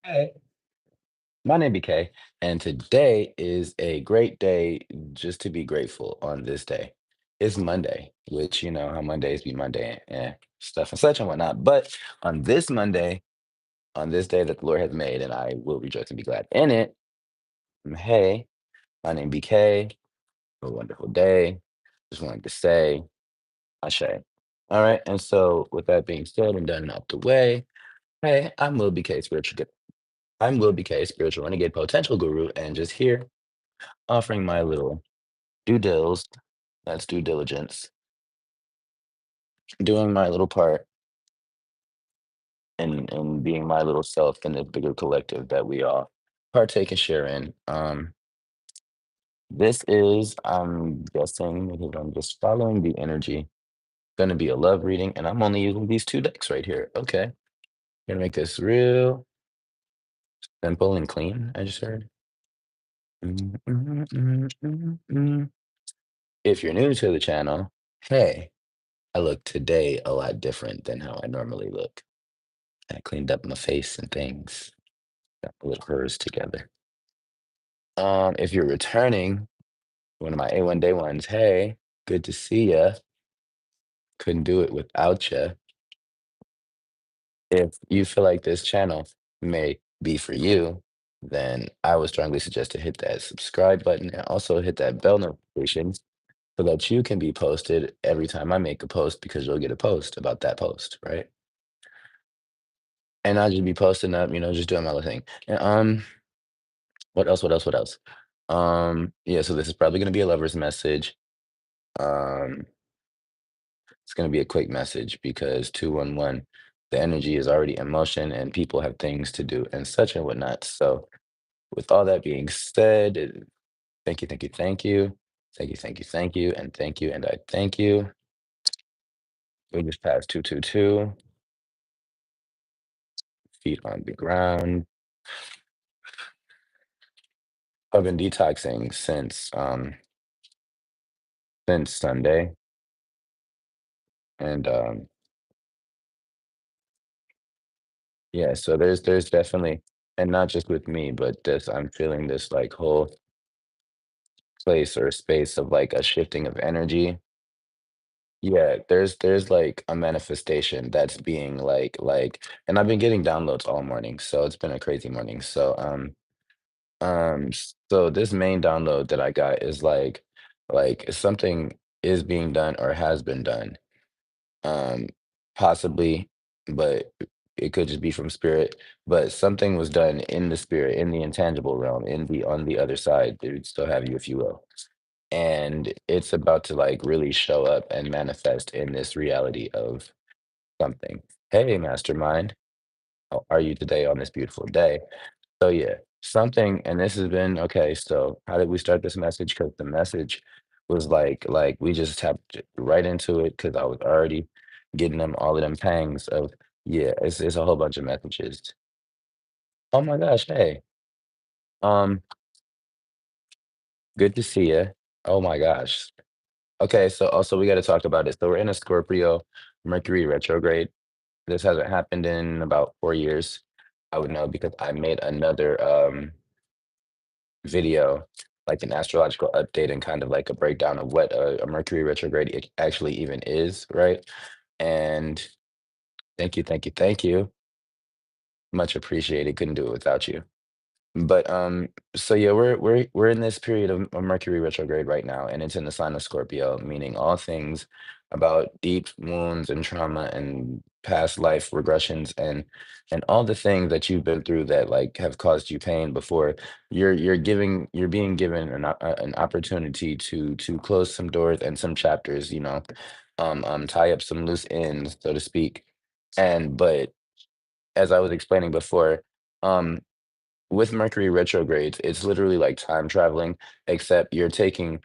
Hey, my name BK, and today is a great day just to be grateful on this day. It's Monday, which you know how Mondays be Monday and stuff and such and whatnot. But on this Monday, on this day that the Lord has made, and I will rejoice and be glad in it. Hey, my name BK. A wonderful day. Just wanted to say, Ashe. All right, and so with that being said and done and out the way, hey, I'm Will BK Spiritual. I'm Will BK Spiritual Renegade Potential Guru, and just here offering my little due dils, that's due diligence, doing my little part and being my little self in the bigger collective that we all partake and share in. This is, I'm guessing, because I'm just following the energy, gonna be a love reading, and I'm only using these two decks right here. Okay, gonna make this real simple and clean, I just heard. Mm, mm, mm, mm, mm. If you're new to the channel, hey, I look today a lot different than how I normally look. I cleaned up my face and things, got a little hers together. If you're returning, one of my A1 day ones, hey, good to see ya. Couldn't do it without ya. If you feel like this channel may be for you, then I would strongly suggest to hit that subscribe button and also hit that bell notification so that you can be posted every time I make a post because you'll get a post about that post, right? And I'll just be posting up, just doing my little thing. And, what else? What else? What else? Yeah, so this is probably gonna be a lover's message. Um, it's gonna be a quick message because 211, the energy is already in motion and people have things to do and such and whatnot. So with all that being said, thank you, thank you, thank you. Thank you, thank you, thank you, and thank you, and I thank you. We just passed 222, feet on the ground. I've been detoxing since Sunday. And yeah, so there's definitely, and not just with me, but this I'm feeling this like whole place or space of like a shifting of energy. Yeah, there's like a manifestation that's being and I've been getting downloads all morning, so it's been a crazy morning. So this main download that I got is like something is being done or has been done. Um, Possibly, but it could just be from spirit. But something was done in the spirit, in the intangible realm, in the on the other side. They would still have you, if you will. And it's about to like really show up and manifest in this reality of something. Hey, mastermind, how are you today on this beautiful day? So yeah, something, and this has been okay. So how did we start this message? Because the message was like we just tapped right into it because I was already getting them all of them pangs of yeah. It's a whole bunch of messages. Oh my gosh, hey, um, good to see you. Oh my gosh. Okay, so also we got to talk about it. So we're in a Scorpio Mercury retrograde. This hasn't happened in about 4 years. I would know because I made another video, like an astrological update and kind of like a breakdown of what a Mercury retrograde it actually even is, right? And thank you, thank you, thank you. Much appreciated. Couldn't do it without you. But so yeah, we're in this period of Mercury retrograde right now, and it's in the sign of Scorpio, meaning all things about deep wounds and trauma and past life regressions and all the things that you've been through that like have caused you pain before. You're being given an opportunity to close some doors and some chapters, tie up some loose ends, so to speak. And but as I was explaining before, um with Mercury retrogrades, it's literally like time traveling, except you're taking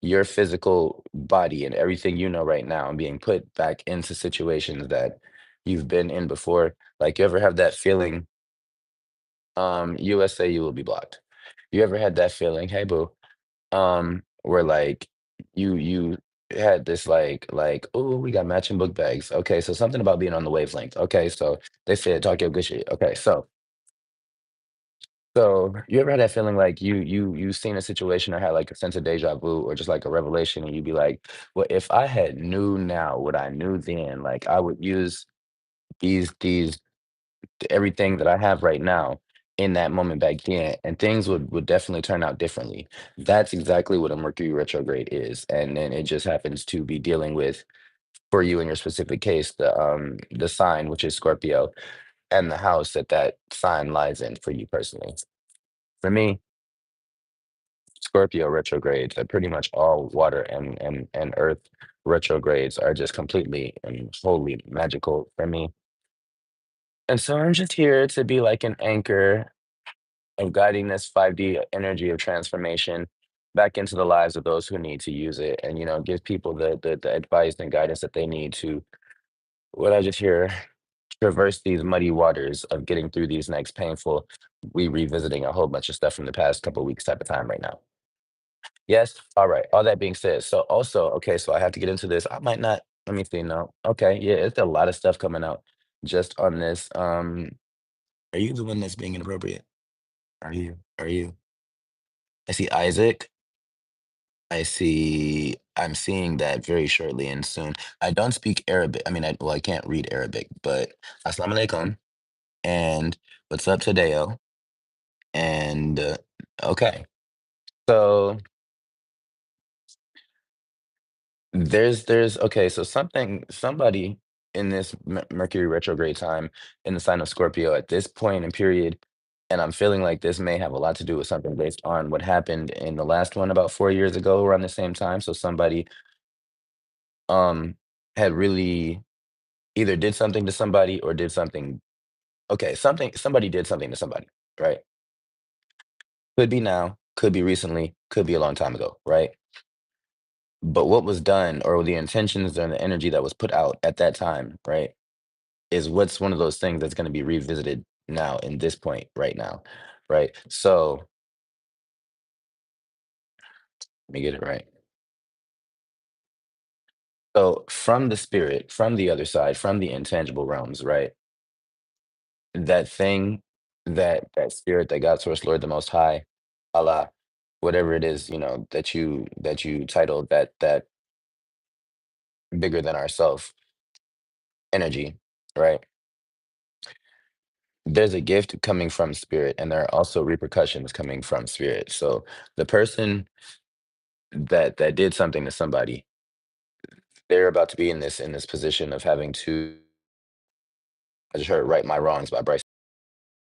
your physical body and everything you know right now and being put back into situations that you've been in before. Like you ever have that feeling, USA, you will be blocked. You ever had that feeling, hey boo, where like you had this oh, we got matching book bags. Okay, so something about being on the wavelength. Okay, so they said talk your good shit. Okay, so So, you ever had that feeling like you seen a situation or had like a sense of deja vu or just like a revelation and you'd be like, well, if I had knew now what I knew then, like I would use these everything that I have right now in that moment back then, and things would definitely turn out differently. That's exactly what a Mercury retrograde is, and then it just happens to be dealing with for you in your specific case the sign which is Scorpio and the house that that sign lies in for you personally. For me, Scorpio retrogrades are pretty much all water and earth retrogrades are just completely and wholly magical for me. And so I'm just here to be like an anchor of guiding this 5D energy of transformation back into the lives of those who need to use it and give people the advice and guidance that they need to what I just hear traverse these muddy waters of getting through these next painful we revisiting a whole bunch of stuff from the past couple weeks type of time right now. Yes. All right. All that being said, so also, okay, so I have to get into this. I might not, let me see. No. Okay. Yeah, it's a lot of stuff coming out just on this. Are you the one that's being inappropriate? Are you? Are you? I see Isaac. I see I'm seeing that very shortly and soon. I don't speak Arabic. I mean, well, I can't read Arabic, but Assalamu alaikum and what's up, Tadeo? And okay. So there's okay, so somebody in this Mercury retrograde time in the sign of Scorpio at this point in period, and I'm feeling like this may have a lot to do with something based on what happened in the last one about 4 years ago around the same time. So somebody um had really either did something to somebody or did something okay, somebody did something to somebody, right? Could be now, could be recently, could be a long time ago, right? But what was done or the intentions and the energy that was put out at that time, right? Is what's one of those things that's gonna be revisited now in this point right now, right? So, let me get it right. So, from the spirit, from the other side, from the intangible realms, right? That thing, that spirit, that God, Source, Lord, the Most High, Allah, whatever it is, that you titled that bigger than ourself energy, right? There's a gift coming from spirit, and there are also repercussions coming from spirit. So, the person that did something to somebody they're about to be in this position of having to I just heard "Right My Wrongs" by Bryce.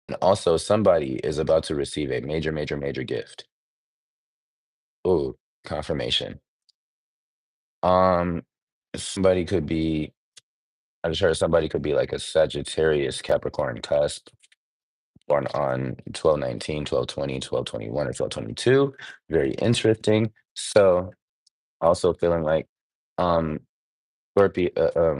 And also somebody is about to receive a major, major, major gift. Ooh, confirmation. Um, somebody could be I just heard somebody could be like a Sagittarius Capricorn cusp, born on 12/19, 12/20, 12/21, or 12/22. Very interesting. So also feeling like um Scorpio,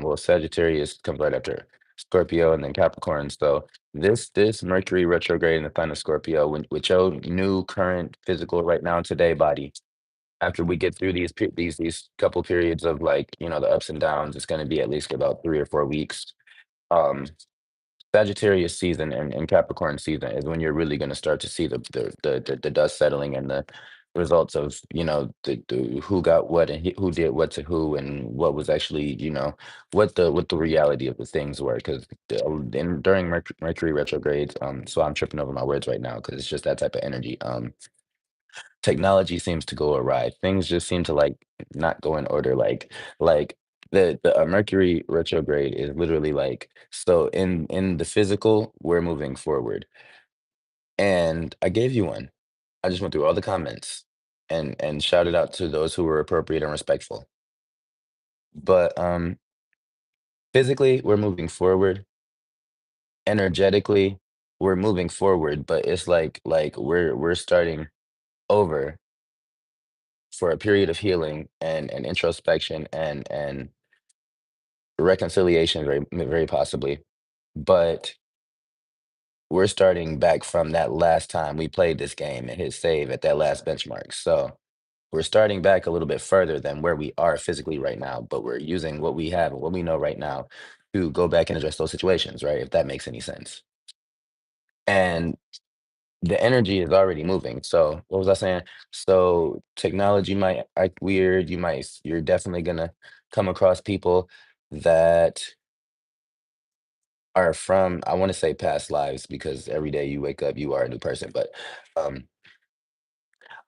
well, Sagittarius comes right after Scorpio and then Capricorn. So this Mercury retrograde in the sign of Scorpio, with your new current physical right now today body, after we get through these couple periods of like the ups and downs, it's going to be at least about 3 or 4 weeks. Um, Sagittarius season and Capricorn season is when you're really going to start to see the dust settling and the results of the who got what and who did what to who and what was actually what the reality of the things were because during Mercury retrogrades so I'm tripping over my words right now because it's just that type of energy technology seems to go awry. Things just seem to like not go in order. Like the Mercury retrograde is literally like so in the physical, we're moving forward. And I gave you one. I just went through all the comments and shouted out to those who were appropriate and respectful. But physically, we're moving forward. Energetically, we're moving forward, but it's like we're starting over for a period of healing and introspection and reconciliation very possibly but we're starting back from that last time we played this game and hit save at that last benchmark so we're starting back a little bit further than where we are physically right now but we're using what we have and what we know right now to go back and address those situations right if that makes any sense and the energy is already moving. So what was I saying? So technology might act weird. You're definitely gonna come across people that are from, I want to say past lives, because every day you wake up, you are a new person. But um,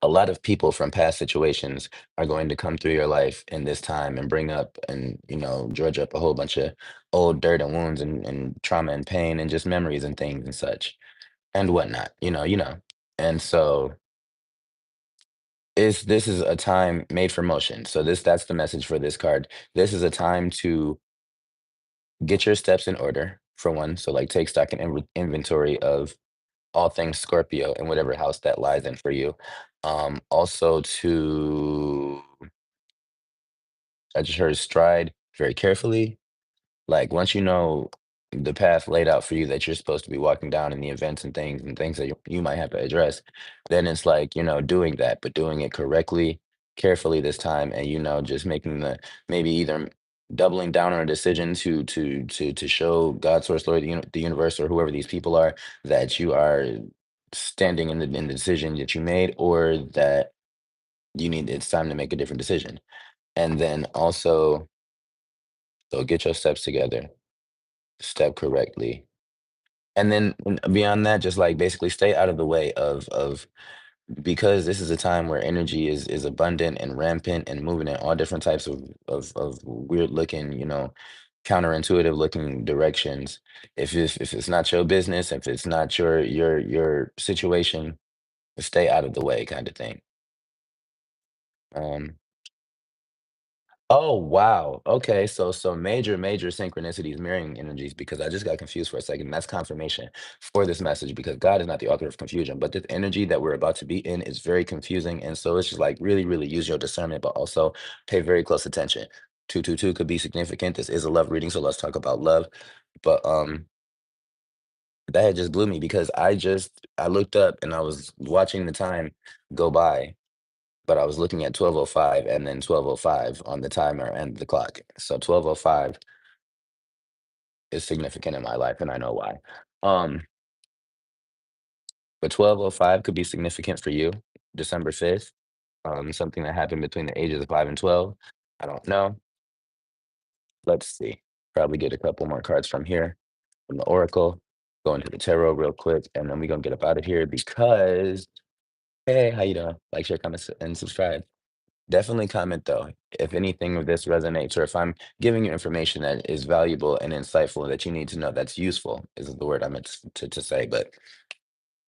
a lot of people from past situations are going to come through your life in this time and bring up and, dredge up a whole bunch of old dirt and wounds and trauma and pain and just memories and things and such and whatnot, And so this is a time made for motion. So that's the message for this card. This is a time to get your steps in order, for one. So like take stock and inventory of all things Scorpio and whatever house that lies in for you. Also to, I just heard, stride very carefully. Like once you know the path laid out for you that you're supposed to be walking down in the events and things that you might have to address, then it's like, doing that, but doing it correctly, carefully this time, and just making maybe either doubling down on a decision to show God, source, Lord, the universe, or whoever these people are, that you are standing in the decision that you made, or that it's time to make a different decision. And then also, so get your steps together, step correctly. And then beyond that, just like basically stay out of the way of because this is a time where energy is abundant and rampant and moving in all different types of weird looking, counterintuitive looking directions. If it's not your business, if it's not your situation, stay out of the way, kind of thing. Um, Oh, wow. Okay, so major synchronicities, mirroring energies, because I just got confused for a second. That's confirmation for this message, because God is not the author of confusion, but this energy that we're about to be in is very confusing. And so it's just like really, really use your discernment, but also pay very close attention. 222 could be significant. This is a love reading, so let's talk about love. But that had just blew me, because I looked up and I was watching the time go by, but I was looking at 12:05 and then 12:05 on the timer and the clock. So 12:05 is significant in my life, and I know why. Um, but 12:05 could be significant for you, December 5th. Something that happened between the ages of 5 and 12. I don't know. Let's see. Probably get a couple more cards from here, from the Oracle. Go into the tarot real quick, and then we're gonna get up out of here because, hey, how you doing? Like, share, comment, and subscribe. Definitely comment though, if anything of this resonates, or if I'm giving you information that is valuable and insightful that you need to know, that's useful, is the word I meant to say. But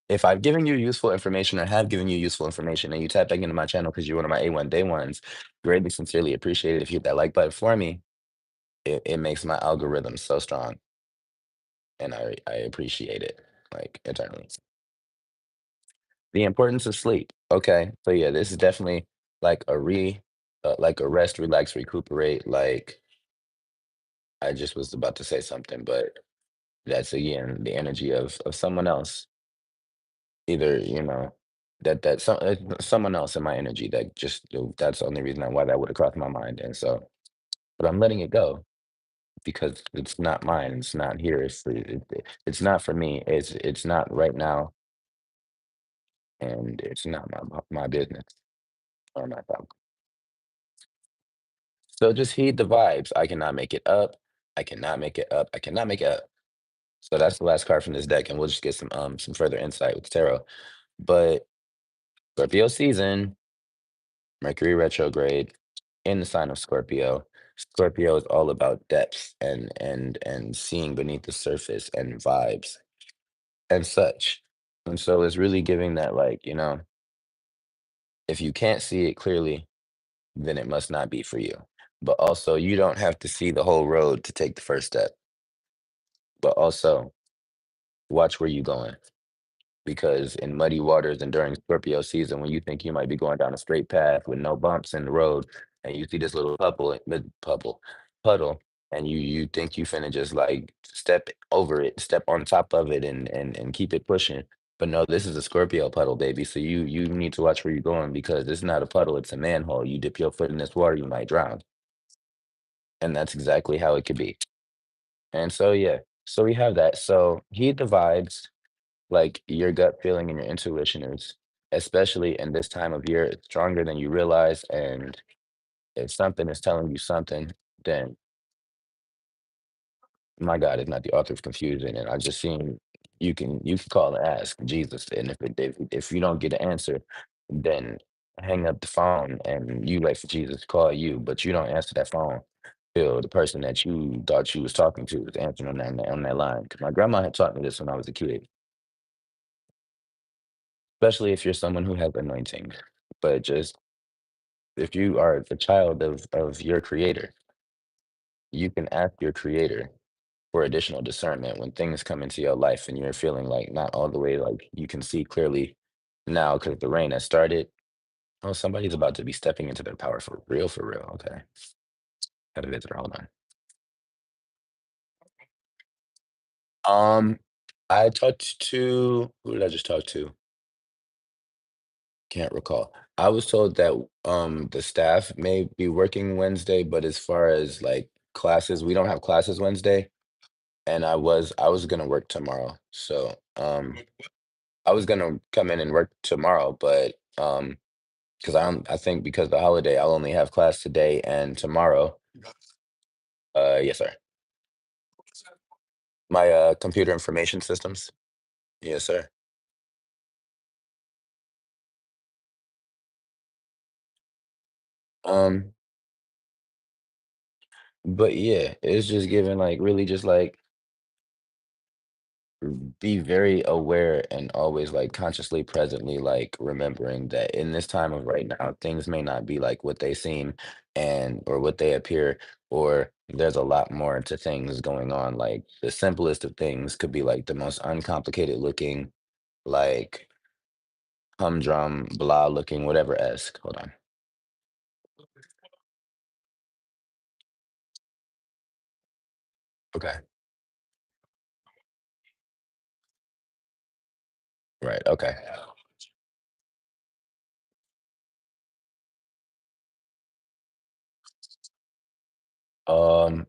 if I've given you useful information, or have given you useful information, and you tap back into my channel because you're one of my A1 day ones, greatly, sincerely appreciate it. If you hit that like button for me, it makes my algorithm so strong, and I appreciate it, like, eternally. The importance of sleep. Okay, so yeah, this is definitely like like a rest, relax, recuperate. Like, I just was about to say something, but that's again the energy of someone else. Either someone else in my energy that just that's the only reason why that would have crossed my mind. And so, but I'm letting it go because it's not mine. It's not here. It's not for me. It's not right now, and it's not my business or my problem. So just heed the vibes. I cannot make it up. I cannot make it up. I cannot make it up. So that's the last card from this deck, and we'll just get some further insight with tarot. But Scorpio season, Mercury retrograde in the sign of Scorpio. Scorpio is all about depth and seeing beneath the surface and vibes and such. And so it's really giving that, like, if you can't see it clearly, then it must not be for you. But also you don't have to see the whole road to take the first step. But also watch where you're going. Because in muddy waters and during Scorpio season, when you think you might be going down a straight path with no bumps in the road, and you see this little puddle, and you think you finna just like step over it, step on top of it, and keep it pushing. But no, this is a Scorpio puddle, baby. So you need to watch where you're going, because it's not a puddle; it's a manhole. You dip your foot in this water, you might drown, and that's exactly how it could be. And so yeah, so we have that. So heed the vibes. Like your gut feeling and your intuition is, especially in this time of year, it's stronger than you realize. And if something is telling you something, then my God is not the author of confusion. And I just seen you can call and ask Jesus. And if you don't get an answer, then hang up the phone and you wait for Jesus to call you, but you don't answer that phone till the person that you thought you was talking to is answering on that line. Because my grandma had taught me this when I was a kid, especially if you're someone who has anointing. But just if you are the child of your creator, you can ask your creator for additional discernment when things come into your life and you're feeling like not all the way like you can see clearly now because the rain has started. Oh, somebody's about to be stepping into their power for real, for real. Okay. Got a visitor. Hold on. Um, I talked to who did I just talk to? Can't recall. I was told that the staff may be working Wednesday, but as far as like classes, we don't have classes Wednesday. And I was gonna work tomorrow. So I was gonna come in and work tomorrow, but because I think because the holiday, I'll only have class today and tomorrow. Yes, sir. My computer information systems. Yes, sir. Um, but yeah, it's just given like really just like be very aware and always like consciously presently like remembering that in this time of right now things may not be like what they seem and or what they appear, or there's a lot more to things going on. Like the simplest of things could be like the most uncomplicated looking, like humdrum blah looking whatever esque. Hold on. Okay. Right. Okay. um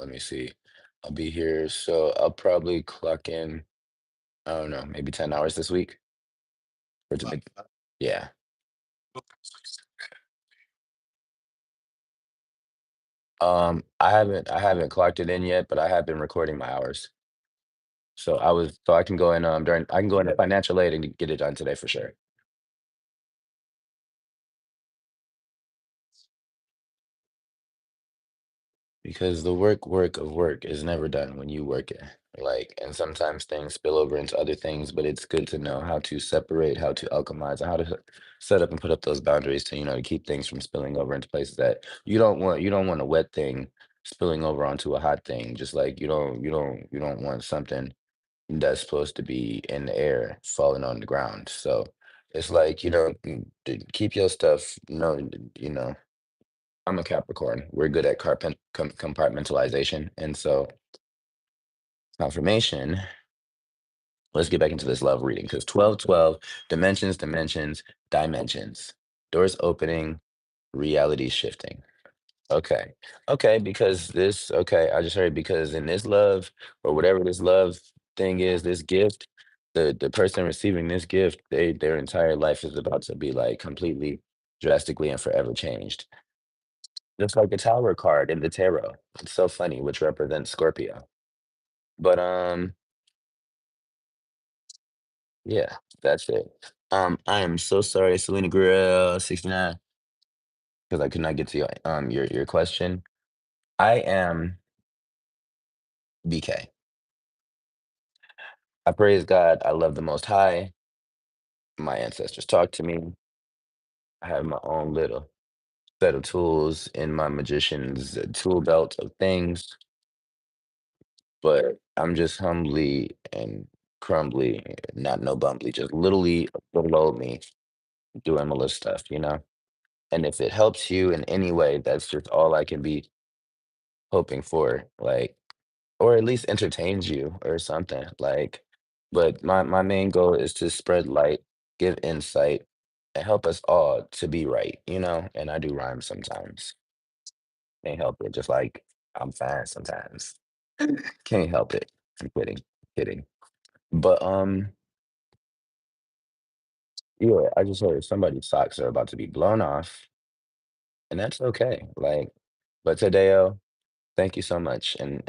let me see. I'll be here, so I'll probably clock in, I don't know, maybe 10 hours this week. Or to make, yeah. I haven't clocked it in yet, but I have been recording my hours. So I can go in during I can go into financial aid and get it done today for sure. Because the work of work is never done when you work it. Like, and sometimes things spill over into other things, but it's good to know how to separate, how to alchemize, and how to set up and put up those boundaries to, to keep things from spilling over into places that you don't want. You don't want a wet thing spilling over onto a hot thing. Just like you don't want something that's supposed to be in the air falling on the ground. So it's like, keep your stuff, I'm a Capricorn. We're good at compartmentalization. And so, confirmation, let's get back into this love reading because 12, 12, dimensions, dimensions, dimensions, doors opening, reality shifting. Okay. Okay. Okay. I just heard because in this love or whatever this love thing is, this gift, the person receiving this gift, their entire life is about to be like completely, drastically, and forever changed. Just like the Tower card in the tarot. It's so funny, which represents Scorpio. But yeah, that's it. I am so sorry, Selena Grill 69, because I could not get to your question. I am BK. I praise God. I love the Most High. My ancestors talk to me. I have my own little set of tools in my magician's tool belt of things, but I'm just humbly and crumbly, not no bumbly, just literally below me doing my little stuff. And if it helps you in any way, that's just all I can be hoping for, like, or at least entertains you or something. Like, but my main goal is to spread light, give insight, and help us all to be right. And I do rhyme sometimes. Can't help it. Just like I'm fast sometimes. Can't help it. I'm kidding. Kidding. But yeah, I just heard somebody's socks are about to be blown off, and that's okay. Like, but Tadeo, thank you so much, and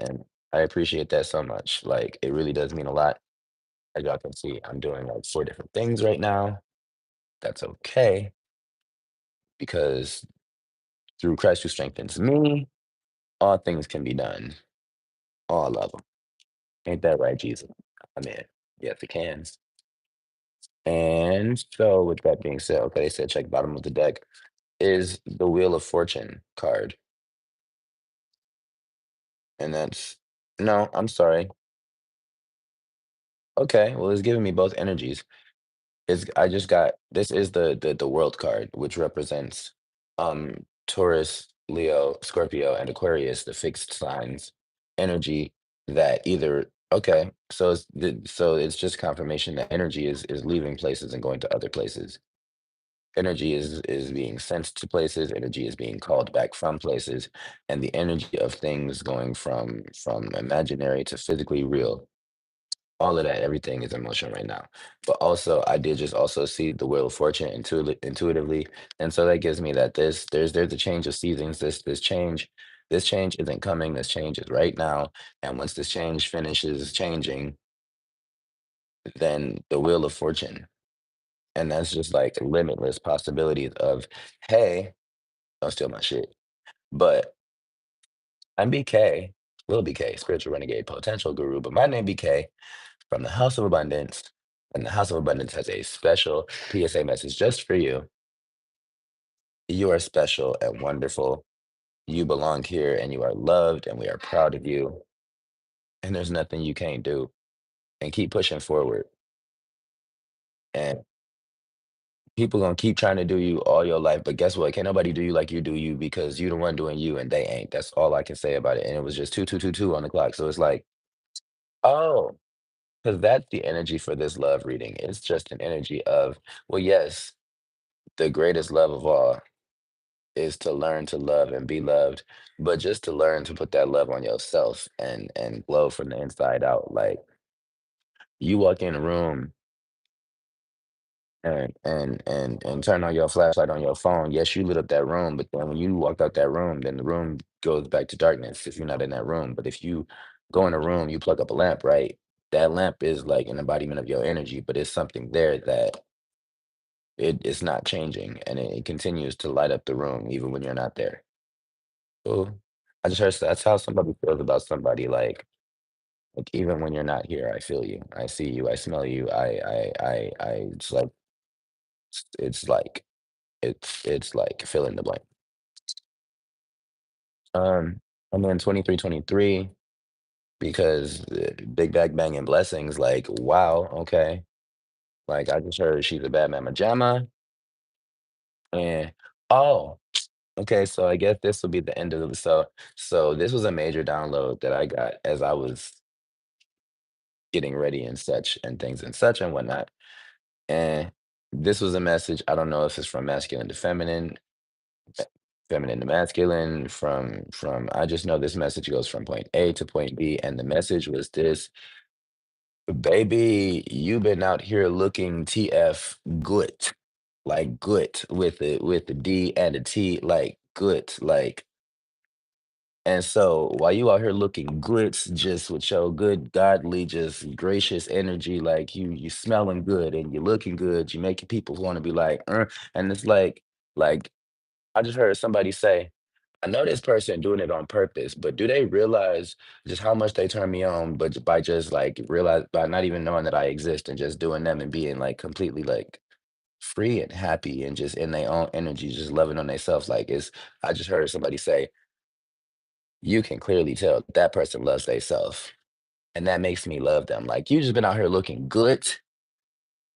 I appreciate that so much. Like, it really does mean a lot. As y'all can see, I'm doing like 4 different things right now. That's okay because through Christ who strengthens me, all things can be done. All of them. Ain't that right, Jesus? Amen. Yes, it can. And so, with that being said, okay, they said check bottom of the deck is the Wheel of Fortune card, and that's no, I'm sorry. Okay, well, it's giving me both energies. It's I just got this is the World card, which represents Taurus, Leo, Scorpio, and Aquarius, the fixed signs energy that either okay, so it's just confirmation that energy is leaving places and going to other places. Energy is being sent to places, energy is being called back from places, and the energy of things going from imaginary to physically real, all of that, everything is in motion right now. But also, I did just also see the Wheel of Fortune intuitively, and so that gives me that there's a change of seasons. This change isn't coming. This change is right now, and once this change finishes changing, then the Wheel of Fortune, and that's just like limitless possibilities of, hey, don't steal my shit. But I'm BK, Lil BK, spiritual renegade, potential guru. But my name BK from the House of Abundance. And the House of Abundance has a special PSA message just for you. You are special and wonderful. You belong here and you are loved and we are proud of you. And there's nothing you can't do. And keep pushing forward. And people gonna keep trying to do you all your life. But guess what? Can't nobody do you like you do you because you the one doing you and they ain't. That's all I can say about it. And it was just 2222 on the clock. So it's like, oh, because that's the energy for this love reading. It's just an energy of, well, yes, the greatest love of all is to learn to love and be loved, but just to learn to put that love on yourself and glow from the inside out. Like you walk in a room and turn on your flashlight on your phone. Yes, you lit up that room, but then when you walk out that room, then the room goes back to darkness if you're not in that room. But if you go in a room, you plug up a lamp, right? That lamp is like an embodiment of your energy, but it's something there that it's not changing and it continues to light up the room even when you're not there. So I just heard that's how somebody feels about somebody like even when you're not here, I feel you. I see you, I smell you, I it's like it's like fill in the blank. Um, and then 2323 because big bag bang and blessings, like wow, okay. Like I just heard she's a bad mama jamma and oh, okay, so I guess this will be the end of the so this was a major download that I got as I was getting ready and such and things and such and whatnot. And this was a message. I don't know if it's from masculine to feminine, feminine to masculine, from I just know this message goes from point A to point B. And the message was this, baby, you been out here looking TF good. Like good with the D and a T, like good. Like and so while you out here looking good, just with your good, godly, just gracious energy, like you smelling good and you're looking good, you making people want to be like, and it's like I just heard somebody say, I know this person doing it on purpose, but do they realize just how much they turn me on, but by just like realize by not even knowing that I exist and just doing them and being like completely like free and happy and just in their own energy, just loving on themselves. Like it's I just heard somebody say you can clearly tell that person loves theyself, and that makes me love them. Like, you just been out here looking good.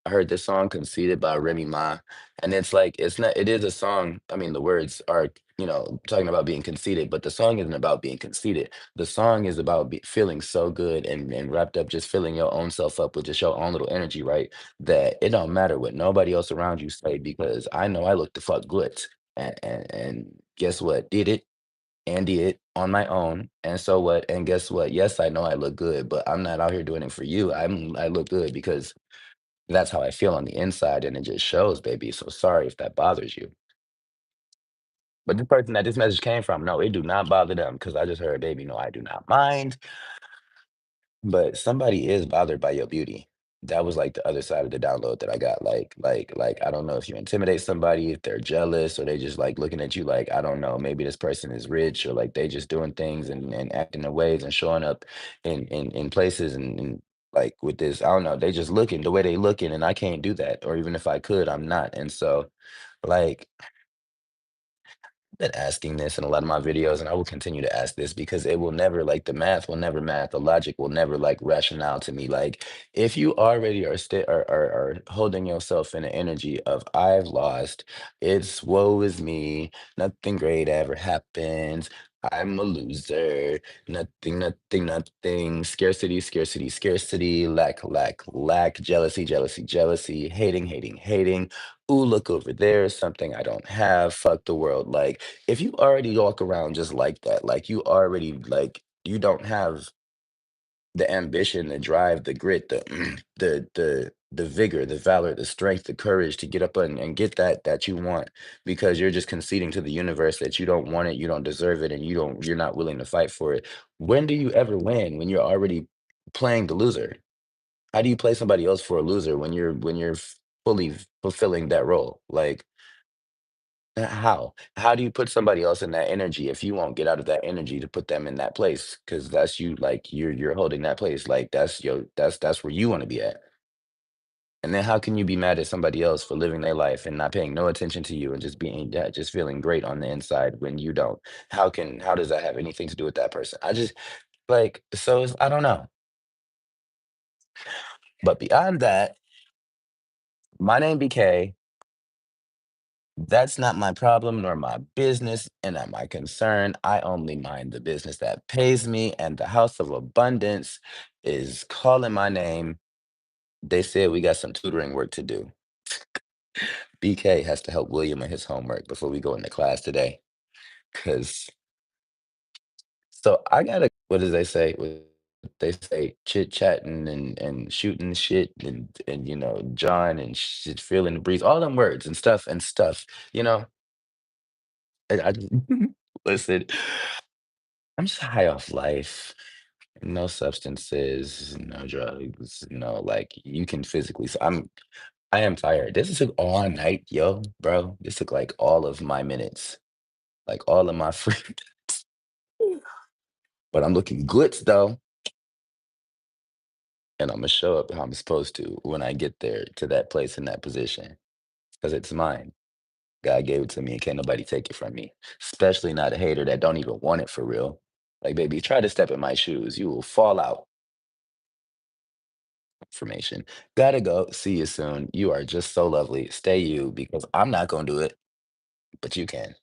I heard this song "Conceited" by Remy Ma, and it's like it's not. It is a song. I mean, the words are talking about being conceited, but the song isn't about being conceited. The song is about feeling so good and wrapped up, just filling your own self up with just your own little energy, right? That it don't matter what nobody else around you say because I know I look the fuck good, and guess what? Did it? Andy it on my own. And so what? And guess what? Yes, I know I look good, but I'm not out here doing it for you. I look good because that's how I feel on the inside, and it just shows, baby. So sorry if that bothers you. But the person that this message came from, no, it do not bother them because I just heard, baby, no, I do not mind. But somebody is bothered by your beauty. That was like the other side of the download that I got. Like, I don't know if you intimidate somebody, if they're jealous, or they just like looking at you like, I don't know, maybe this person is rich, or like they just doing things and acting in ways and showing up in places and like with this, I don't know, they just looking the way they looking, and I can't do that. Or even if I could, I'm not. And so like been asking this in a lot of my videos, and I will continue to ask this because it will never, like, the math will never math, the logic will never like rationale to me. Like, if you already are holding yourself in an energy of I've lost, it's woe is me, nothing great ever happens, I'm a loser, nothing, scarcity, scarcity, scarcity, lack, lack, lack, jealousy, jealousy, jealousy, hating. Ooh, look over there, something I don't have, fuck the world. Like, if you already walk around just like that, like you already like you don't have the ambition, the drive, the grit, the the vigor, the valor, the strength, the courage to get up and get that you want because you're just conceding to the universe that you don't want it, you don't deserve it, and you're not willing to fight for it. When do you ever win when you're already playing the loser? How do you play somebody else for a loser when you're fully fulfilling that role? Like how? How do you put somebody else in that energy if you won't get out of that energy to put them in that place? Because that's you, like you're holding that place. Like that's where you want to be at. And then how can you be mad at somebody else for living their life and not paying no attention to you and just being that just feeling great on the inside when you don't? How does that have anything to do with that person? I just like so it's, I don't know. But beyond that, my name BK. That's not my problem nor my business and not my concern. I only mind the business that pays me, and the house of abundance is calling my name. They said we got some tutoring work to do. BK has to help William in his homework before we go into class today. Cause so I gotta what does they say? They say chit chatting and shooting shit and John and shit feeling the breeze, all them words and stuff, you know. And I just listen. I'm just high off life. No substances, no drugs, no like you can physically. So I am tired. This took all night, yo, bro. This took like all of my minutes, like all of my free. But I'm looking good though, and I'm gonna show up how I'm supposed to when I get there to that place in that position because it's mine. God gave it to me, and can't nobody take it from me. Especially not a hater that don't even want it for real. Like, baby, try to step in my shoes. You will fall out. Information. Gotta go. See you soon. You are just so lovely. Stay you because I'm not gonna do it, but you can.